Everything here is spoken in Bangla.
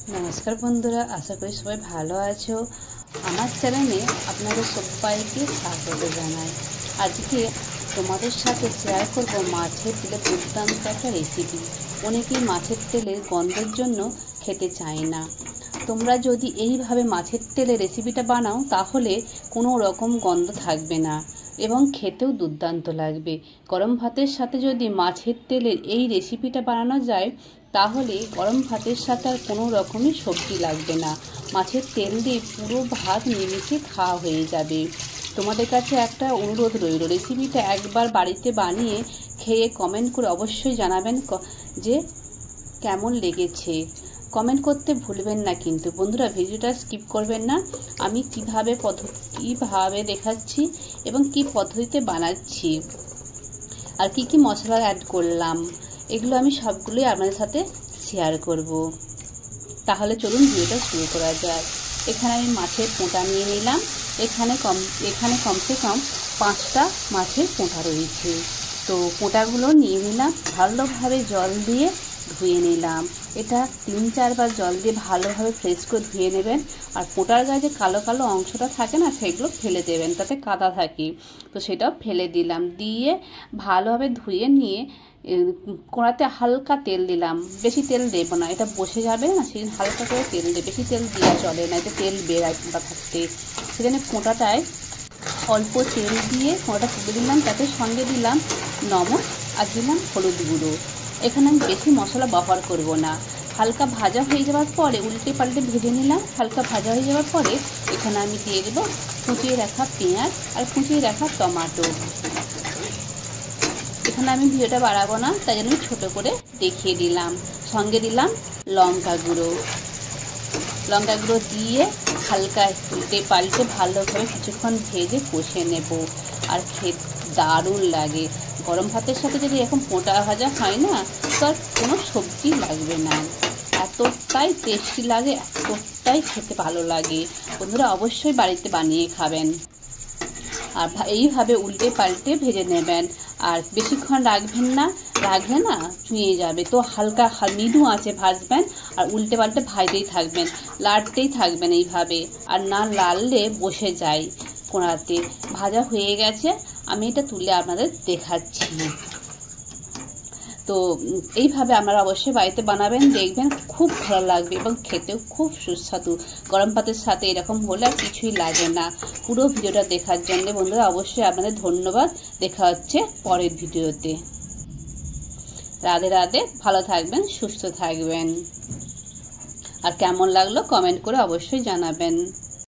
नमस्कार बंधुरा आशा करी सबाई भालो आछो। आमार चैनेले आपनादेर सबाइके स्वागत जानाई। आजके तोमादेर साथे शेयार करब माछेर तेले दुर्दान्त एकटा रेसिपि। अनेकेई माछेर तेलेर गन्धेर जोन्नो खेते चाय ना। तोमरा जोदि एइभावे माछेर तेले रेसिपिटा बानाओ ताहले कोनो रकम गन्ध थाकबे ना एबं खेतेও दुर्दान्त लागबे। गरम भातेर साथे जोदि माछेर तेलेर एइ रेसिपिटा बानानो जाय ताहले गरम भातेर साथे आर कोनो रकमই सब्जी लागबे ना। माछेर तेल दिए पुरो भात निमिषे खाওয়া হয়ে যাবে। তোমাদের কাছে একটা অনুরোধ রইল, রেসিপিটা একবার বাড়িতে বানিয়ে খেয়ে কমেন্ট করে অবশ্যই জানাবেন যে কেমন লেগেছে। কমেন্ট করতে ভুলবেন না কিন্তু বন্ধুরা, ভিডিওটা স্কিপ করবেন না। আমি কিভাবে দেখাচ্ছি এবং কি পদ্ধতিতে বানাচ্ছি আর কি মশলা অ্যাড করলাম এগুলো আমি সবগুলোই আপনাদের সাথে শেয়ার করব। তাহলে চলুন ভিডিওটা শুরু করা যাক। এখানে আমি মাছের পোঁটা নিয়ে নিলাম। এখানে কমসে কম 5টা মাছের পোঁটা রয়েছে। তো পোঁটাগুলো নিয়ে নিলাম, ভালোভাবে জল দিয়ে ধুয়ে নিলাম। এটা 3-4 বার জল দিয়ে ভালোভাবে ফ্রেশ করে ধুয়ে নেবেন। আর পোঁটার গায়ে যে কালো কালো অংশটা থাকে না সেগুলো ফেলে দেবেন, তাতে কাদা থাকে। তো সেটাও ফেলে দিলাম। দিয়ে ভালোভাবে ধুয়ে নিয়ে কড়াতে হালকা তেল দিলাম, বেশি তেল দেব না, এটা বসে যাবে না, সেই হালকা করে তেল দিয়ে, বেশি তেল দেওয়া চলে না, এতে তেল বেরায় পোঁটা থাকতে। সেখানে পোঁটাটায় অল্প তেল দিয়ে পোঁটাটা তুলে দিলাম, তাতে সঙ্গে দিলাম নমক আর দিলাম হলুদ গুঁড়ো। এখানে আমি বেশি মশলা ব্যবহার করব না। হালকা ভাজা হয়ে যাওয়ার পরে উল্টে পাল্টে ভেজে নিলাম। হালকা ভাজা হয়ে যাওয়ার পরে এখানে আমি দিয়ে দেবো কুচিয়ে রাখা পেঁয়াজ আর কুচিয়ে রাখা টমেটো। এখানে আমি ভিডিওটা বাড়াবো না, তাই জন্য ছোটো করে দেখিয়ে দিলাম। সঙ্গে দিলাম লঙ্কা গুঁড়ো দিয়ে হালকা উল্টে পাল্টে ভালোভাবে কিছুক্ষণ ভেজে কষে নেব। আর খেতে দারুণ লাগে। গরম ভাতের সাথে যদি এরকম পোঁটা ভাজা হয় না তো আর কোনো সবজি লাগবে না, এতটাই টেস্টি লাগে, এতটাই খেতে ভালো লাগে। বন্ধুরা অবশ্যই বাড়িতে বানিয়ে খাবেন। আর এইভাবে উল্টে পাল্টে ভেজে নেবেন। আর বেশিক্ষণ রাখবেন না, রাখলে না চুঁয়ে যাবে। তো হালকা মৃদু আঁচে ভাজবেন আর উল্টে পাল্টে ভাজতেই থাকবেন, লাড়তেই থাকবেন এইভাবে। আর না লাড়লে বসে যায় কোড়াতে। ভাজা হয়ে গেছে, আমি এটা তুলে আপনাদের দেখাচ্ছি। তো এইভাবে আপনারা অবশ্যই বাড়িতে বানাবেন, দেখবেন খুব ভালো লাগবে এবং খেতেও খুব সুস্বাদু। গরম ভাতের সাথে এরকম হলে আর কিছুই লাগে না। পুরো ভিডিওটা দেখার জন্য বন্ধুরা অবশ্যই আপনাদের ধন্যবাদ। দেখা হচ্ছে পরের ভিডিওতে। রাধে রাধে, ভালো থাকবেন, সুস্থ থাকবেন। আর কেমন লাগলো কমেন্ট করে অবশ্যই জানাবেন।